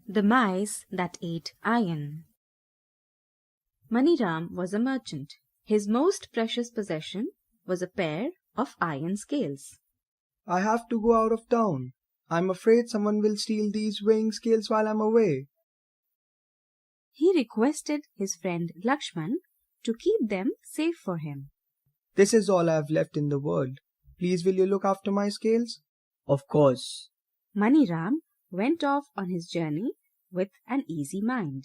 The Mice that Ate Iron. Maniram was a merchant. His most precious possession was a pair of iron scales. I have to go out of town. I'm afraid someone will steal these weighing scales while I'm away. He requested his friend Lakshman to keep them safe for him. This is all I have left in the world. Please will you look after my scales? Of course. Maniram went off on his journey with an easy mind.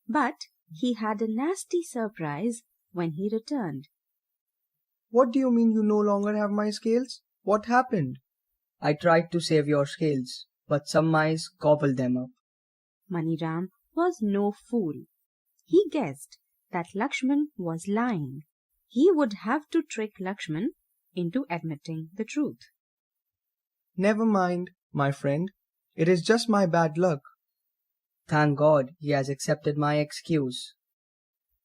But he had a nasty surprise when he returned. What do you mean you no longer have my scales? What happened? I tried to save your scales, but some mice gobbled them up. Maniram was no fool. He guessed that Lakshman was lying. He would have to trick Lakshman into admitting the truth. Never mind, my friend. It is just my bad luck. Thank God he has accepted my excuse.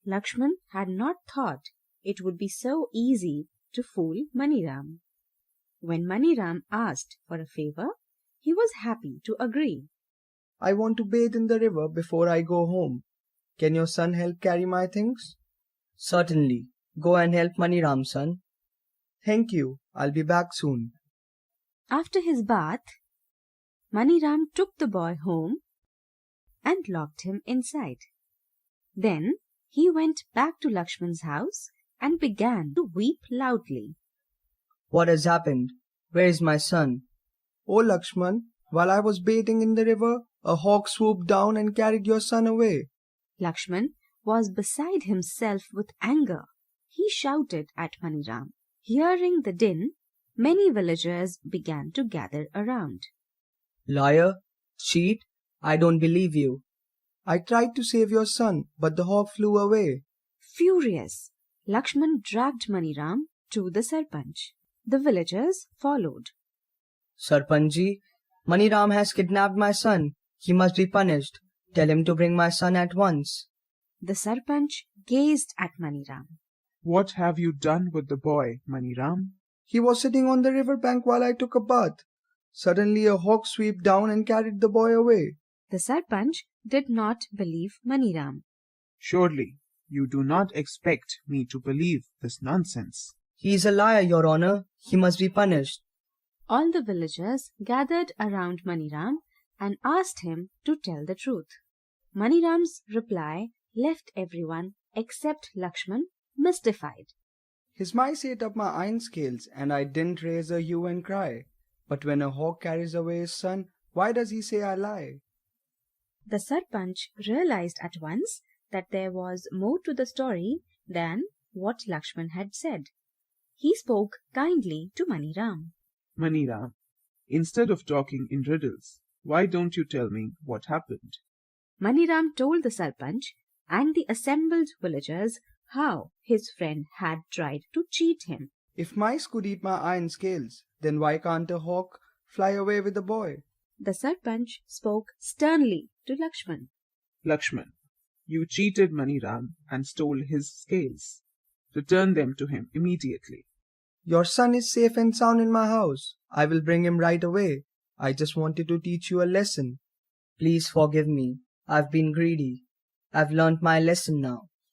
Lakshman had not thought it would be so easy to fool Maniram. When Maniram asked for a favor, he was happy to agree. I want to bathe in the river before I go home. Can your son help carry my things? Certainly. Go and help Maniram, son. Thank you. I'll be back soon. After his bath, Maniram took the boy home and locked him inside. Then he went back to Lakshman's house and began to weep loudly. What has happened? Where is my son? Oh, Lakshman, while I was bathing in the river, a hawk swooped down and carried your son away. Lakshman was beside himself with anger. He shouted at Maniram. Hearing the din, many villagers began to gather around. Liar! Cheat! I don't believe you. I tried to save your son, but the hawk flew away. Furious, Lakshman dragged Maniram to the Sarpanch. The villagers followed. Sarpanji, Maniram has kidnapped my son. He must be punished. Tell him to bring my son at once. The Sarpanch gazed at Maniram. What have you done with the boy, Maniram? He was sitting on the river bank while I took a bath. Suddenly a hawk swooped down and carried the boy away. The Sarpanch did not believe Maniram. Surely you do not expect me to believe this nonsense. He is a liar, Your Honor. He must be punished. All the villagers gathered around Maniram and asked him to tell the truth. Maniram's reply left everyone except Lakshman mystified. His mice ate up my iron scales, and I didn't raise a hue and cry. But when a hawk carries away his son, why does he say I lie? The Sarpanch realized at once that there was more to the story than what Lakshman had said. He spoke kindly to Maniram. Maniram, instead of talking in riddles, why don't you tell me what happened? Maniram told the Sarpanch and the assembled villagers how his friend had tried to cheat him. If mice could eat my iron scales, then why can't a hawk fly away with the boy? The Sarpanch spoke sternly to Lakshman. Lakshman, you cheated Maniram and stole his scales. Return them to him immediately. Your son is safe and sound in my house. I will bring him right away. I just wanted to teach you a lesson. Please forgive me. I've been greedy. I've learnt my lesson now.